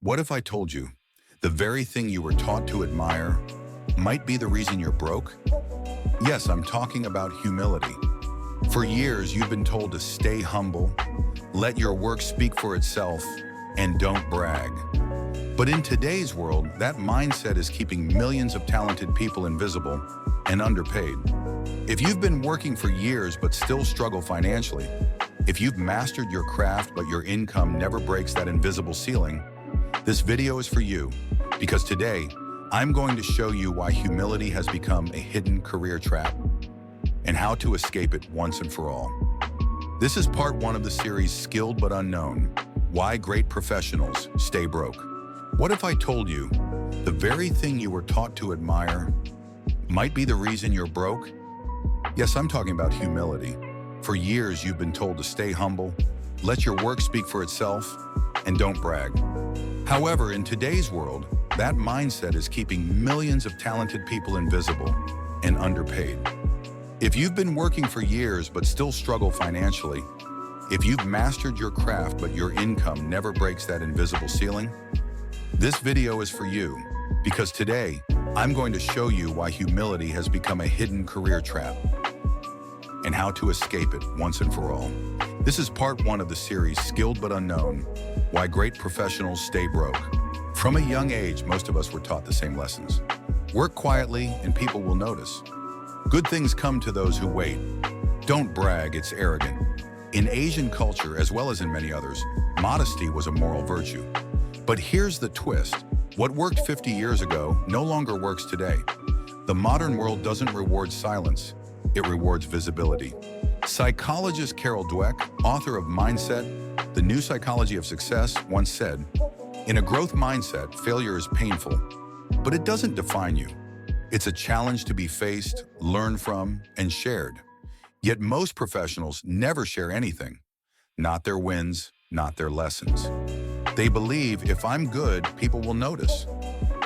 What if I told you the very thing you were taught to admire might be the reason you're broke? Yes, I'm talking about humility. For years, you've been told to stay humble, let your work speak for itself, and don't brag. But in today's world, that mindset is keeping millions of talented people invisible and underpaid. If you've been working for years but still struggle financially, if you've mastered your craft but your income never breaks that invisible ceiling, this video is for you, because today, I'm going to show you why humility has become a hidden career trap and how to escape it once and for all. This is part one of the series Skilled but Unknown: Why Great Professionals Stay Broke. What if I told you the very thing you were taught to admire might be the reason you're broke? Yes, I'm talking about humility. For years, you've been told to stay humble, let your work speak for itself, and don't brag. However, in today's world, that mindset is keeping millions of talented people invisible and underpaid. If you've been working for years but still struggle financially, if you've mastered your craft but your income never breaks that invisible ceiling, this video is for you, because today, I'm going to show you why humility has become a hidden career trap and how to escape it once and for all. This is part one of the series Skilled but Unknown: Why Great Professionals Stay Broke. From a young age, most of us were taught the same lessons. Work quietly and people will notice. Good things come to those who wait. Don't brag, it's arrogant. In Asian culture, as well as in many others, modesty was a moral virtue. But here's the twist. What worked 50 years ago no longer works today. The modern world doesn't reward silence, it rewards visibility. Psychologist Carol Dweck, author of Mindset, The New Psychology of Success, once said, "In a growth mindset, failure is painful, but it doesn't define you. It's a challenge to be faced, learned from, and shared." Yet most professionals never share anything. Not their wins, not their lessons. They believe if I'm good, people will notice.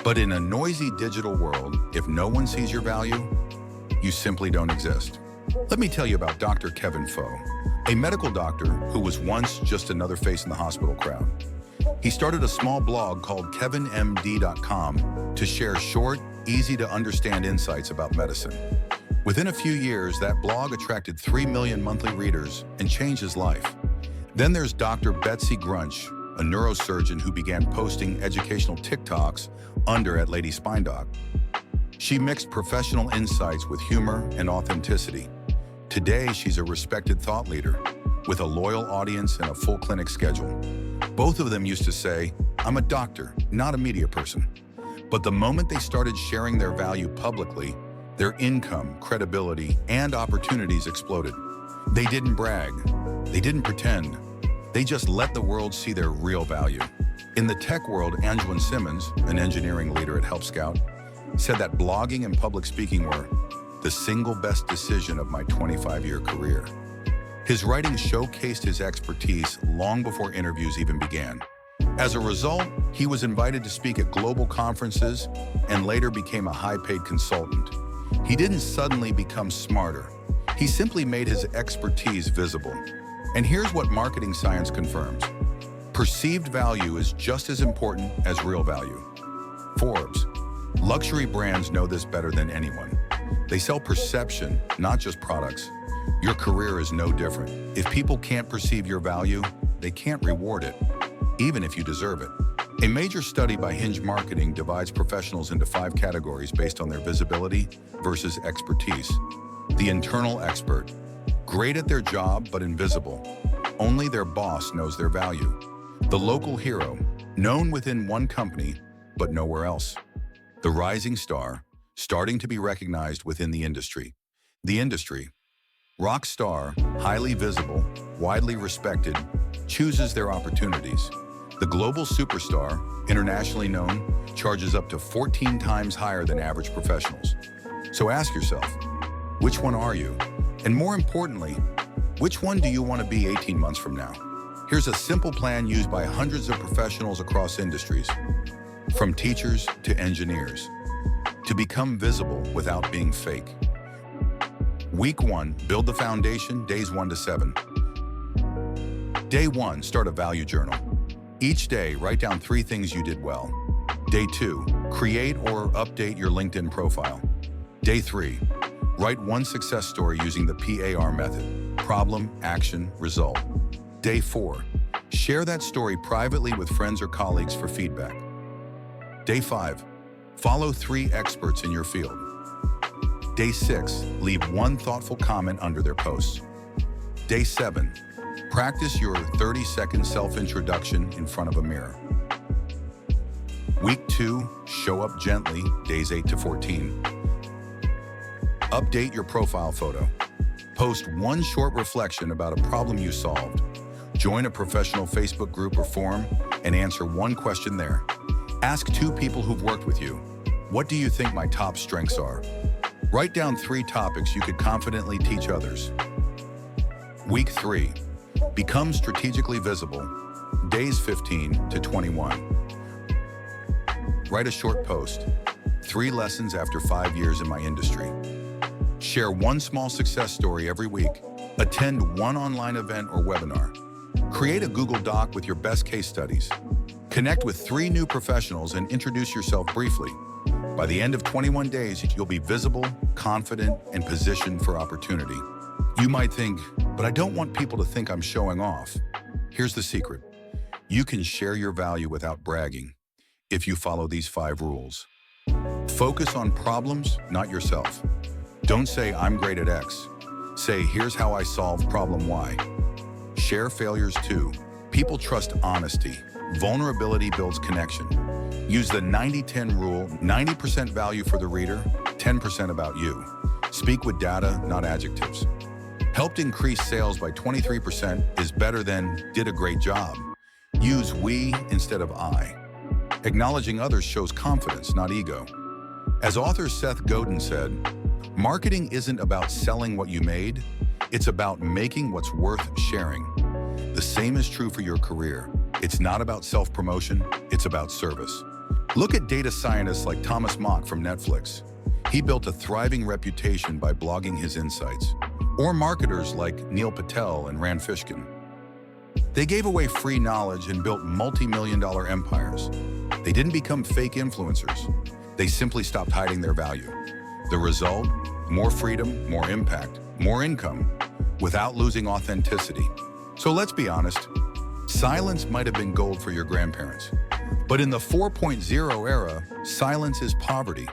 But in a noisy digital world, if no one sees your value, you simply don't exist. Let me tell you about Dr. Kevin Foe, a medical doctor who was once just another face in the hospital crowd. He started a small blog called kevinmd.com to share short, easy-to-understand insights about medicine. Within a few years, that blog attracted 3 million monthly readers and changed his life. Then there's Dr. Betsy Grunch, a neurosurgeon who began posting educational TikToks under at Lady Spine Doc. She mixed professional insights with humor and authenticity. Today, she's a respected thought leader with a loyal audience and a full clinic schedule. Both of them used to say, "I'm a doctor, not a media person." But the moment they started sharing their value publicly, their income, credibility, and opportunities exploded. They didn't brag. They didn't pretend. They just let the world see their real value. In the tech world, Angelin Simmons, an engineering leader at Help Scout, said that blogging and public speaking were the single best decision of my 25-year career. His writing showcased his expertise long before interviews even began. As a result, he was invited to speak at global conferences and later became a high-paid consultant. He didn't suddenly become smarter. He simply made his expertise visible. And here's what marketing science confirms. Perceived value is just as important as real value. Forbes. Luxury brands know this better than anyone. They sell perception, not just products. Your career is no different. If people can't perceive your value, they can't reward it, even if you deserve it. A major study by Hinge Marketing divides professionals into 5 categories based on their visibility versus expertise. The internal expert, great at their job but invisible. Only their boss knows their value. The local hero, known within one company but nowhere else. The rising star, starting to be recognized within the industry. The industry, rock star, highly visible, widely respected, chooses their opportunities. The global superstar, internationally known, charges up to 14 times higher than average professionals. So ask yourself, which one are you? And more importantly, which one do you want to be 18 months from now? Here's a simple plan used by hundreds of professionals across industries, from teachers to engineers, to become visible without being fake. Week 1, build the foundation, days 1 to 7. Day 1, start a value journal. Each day, write down 3 things you did well. Day 2, create or update your LinkedIn profile. Day 3, write one success story using the PAR method: problem, action, result. Day 4, share that story privately with friends or colleagues for feedback. Day 5, follow 3 experts in your field. Day 6, leave one thoughtful comment under their posts. Day 7, practice your 30-second self-introduction in front of a mirror. Week 2, show up gently, days 8 to 14. Update your profile photo. Post one short reflection about a problem you solved. Join a professional Facebook group or forum and answer one question there. Ask 2 people who've worked with you, what do you think my top strengths are? Write down 3 topics you could confidently teach others. Week 3, become strategically visible, days 15 to 21. Write a short post, 3 lessons after 5 years in my industry. Share one small success story every week. Attend one online event or webinar. Create a Google Doc with your best case studies. Connect with 3 new professionals and introduce yourself briefly. By the end of 21 days, you'll be visible, confident, and positioned for opportunity. You might think, but I don't want people to think I'm showing off. Here's the secret. You can share your value without bragging if you follow these 5 rules. Focus on problems, not yourself. Don't say, I'm great at X. Say, here's how I solve problem Y. Share failures too. People trust honesty. Vulnerability builds connection. Use the 90-10 rule, 90% value for the reader, 10% about you. Speak with data, not adjectives. Helped increase sales by 23% is better than did a great job. Use we instead of I. Acknowledging others shows confidence, not ego. As author Seth Godin said, marketing isn't about selling what you made, it's about making what's worth sharing. The same is true for your career. It's not about self-promotion, it's about service. Look at data scientists like Thomas Mock from Netflix. He built a thriving reputation by blogging his insights. Or marketers like Neil Patel and Rand Fishkin. They gave away free knowledge and built multi-million-dollar empires. They didn't become fake influencers. They simply stopped hiding their value. The result? More freedom, more impact, more income, without losing authenticity. So let's be honest, silence might have been gold for your grandparents. But in the 4.0 era, silence is poverty.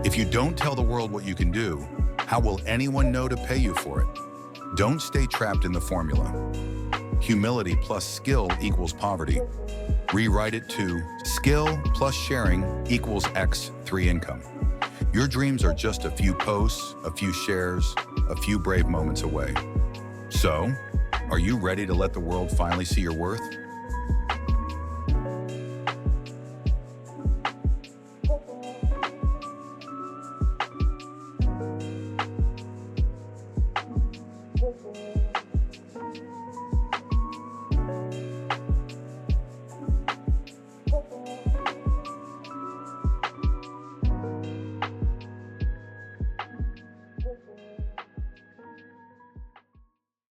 If you don't tell the world what you can do, how will anyone know to pay you for it? Don't stay trapped in the formula. Humility plus skill equals poverty. Rewrite it to skill plus sharing equals X3 income. Your dreams are just a few posts, a few shares, a few brave moments away. So, are you ready to let the world finally see your worth?